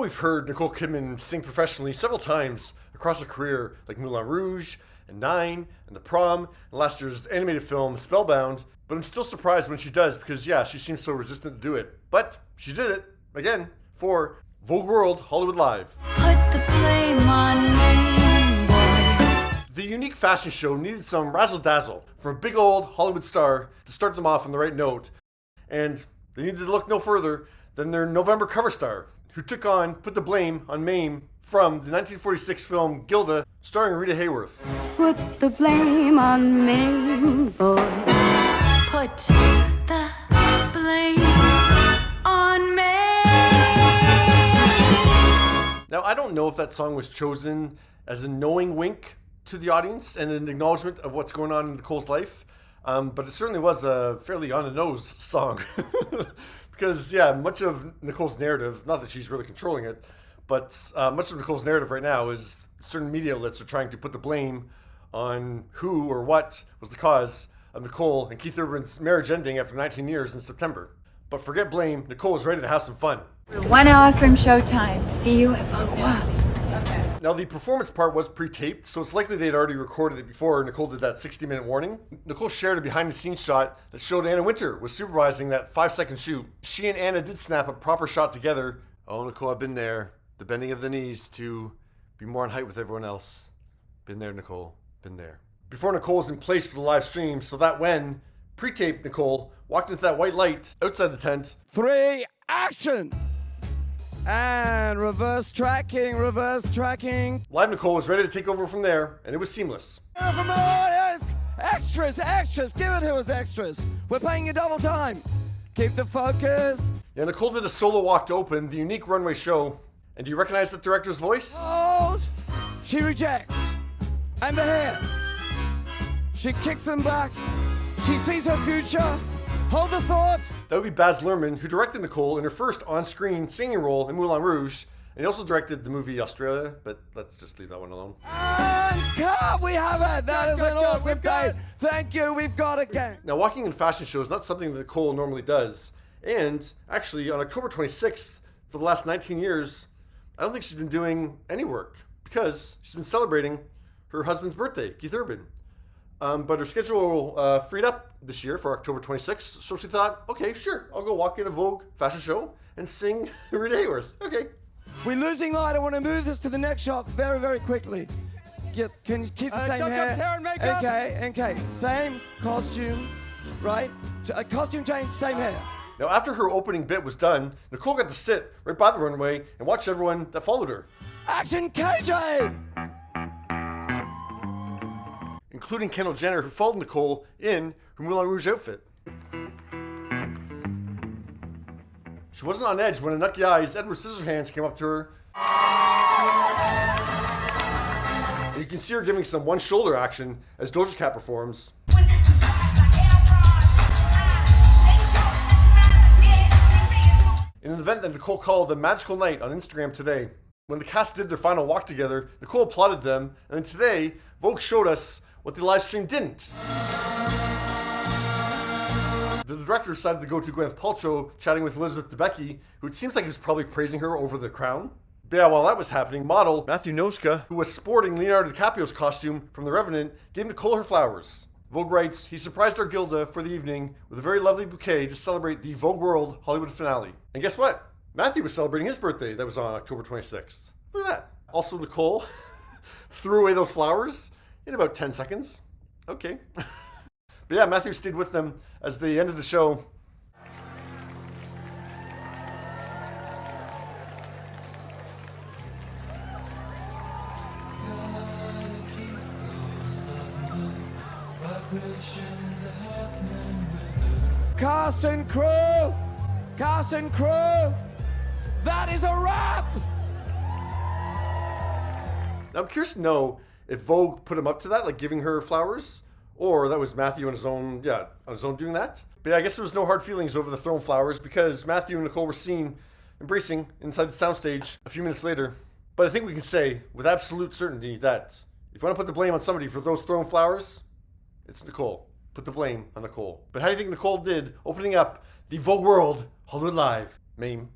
we've heard Nicole Kidman sing professionally several times across her career, like Moulin Rouge, and Nine, and The Prom, and last year's animated film Spellbound, but I'm still surprised when she does because, yeah, she seems so resistant to do it. But she did it, again, for Vogue World Hollywood Live. Put the blame on me, boys. The unique fashion show needed some razzle-dazzle from a big old Hollywood star to start them off on the right note, and they needed to look no further than their November cover star, who took on Put the Blame on Mame from the 1946 film Gilda, starring Rita Hayworth. Put the blame on me, boy. Put the blame on me. Now, I don't know if that song was chosen as a knowing wink to the audience and an acknowledgement of what's going on in Nicole's life, but it certainly was a fairly on-the-nose song. Because, yeah, much of Nicole's narrative, not that she's really controlling it, but much of Nicole's narrative right now is certain media outlets are trying to put the blame on who or what was the cause of Nicole and Keith Urban's marriage ending after 19 years in September. But forget blame, Nicole is ready to have some fun. We're 1 hour from showtime. See you at Vogue World. Now, the performance part was pre-taped, so it's likely they'd already recorded it before Nicole did that 60-minute warning. Nicole shared a behind-the-scenes shot that showed Anna Wintour was supervising that 5-second shoot. She and Anna did snap a proper shot together. Oh, Nicole, I've been there. The bending of the knees to be more in height with everyone else. Been there, Nicole. Been there. Before Nicole was in place for the live stream, so that when pre-taped Nicole walked into that white light outside the tent. 3, action! And reverse tracking. Live Nicole was ready to take over from there, and it was seamless. Yes. Extras, give it to us, extras. We're paying you double time. Keep the focus. Yeah, Nicole did a solo walk to open the unique runway show. And do you recognize the director's voice? Hold. She rejects. And the hair. She kicks them back. She sees her future. Hold the thought. That would be Baz Luhrmann, who directed Nicole in her first on-screen singing role in Moulin Rouge, and he also directed the movie Australia, but let's just leave that one alone. And cut! We have it! That is an awesome day. Thank you, we've got a game. Now, walking in fashion shows is not something that Nicole normally does, and actually, on October 26th, for the last 19 years, I don't think she's been doing any work, because she's been celebrating her husband's birthday, Keith Urban. But her schedule freed up this year for October 26th, so she thought, okay, sure, I'll go walk in a Vogue fashion show and sing Rita Hayworth. Okay. We're losing light. I want to move this to the next shot very, very quickly. Can you keep the same hair? Hair and makeup. Okay. Same costume, right? A costume change, same hair. Now, after her opening bit was done, Nicole got to sit right by the runway and watch everyone that followed her. Action, KJ! Including Kendall Jenner, who followed Nicole in her Moulin Rouge outfit. She wasn't on edge when a Nucky Eyes Edward Scissorhands came up to her. And you can see her giving some one-shoulder action as Doja Cat performs. In an event that Nicole called a magical night on Instagram today. When the cast did their final walk together, Nicole applauded them, and then today, Vogue showed us what the live stream didn't. The director decided to go to Gwyneth Paltrow chatting with Elizabeth Debicki, who it seems like he was probably praising her over The Crown. But yeah, while that was happening, model Matthew Noska, who was sporting Leonardo DiCaprio's costume from The Revenant, gave Nicole her flowers. Vogue writes, he surprised our Gilda for the evening with a very lovely bouquet to celebrate the Vogue World Hollywood finale. And guess what? Matthew was celebrating his birthday that was on October 26th. Look at that. Also, Nicole threw away those flowers in about 10 seconds. Okay. But yeah, Matthew stayed with them as they ended the show. Cast and crew, that is a wrap! Now I'm curious to know if Vogue put him up to that, like giving her flowers, or that was Matthew on his own doing that. But yeah, I guess there was no hard feelings over the thrown flowers because Matthew and Nicole were seen embracing inside the soundstage a few minutes later. But I think we can say with absolute certainty that if you want to put the blame on somebody for those thrown flowers, it's Nicole. Put the blame on Nicole. But how do you think Nicole did opening up the Vogue World Hollywood Live? Mame.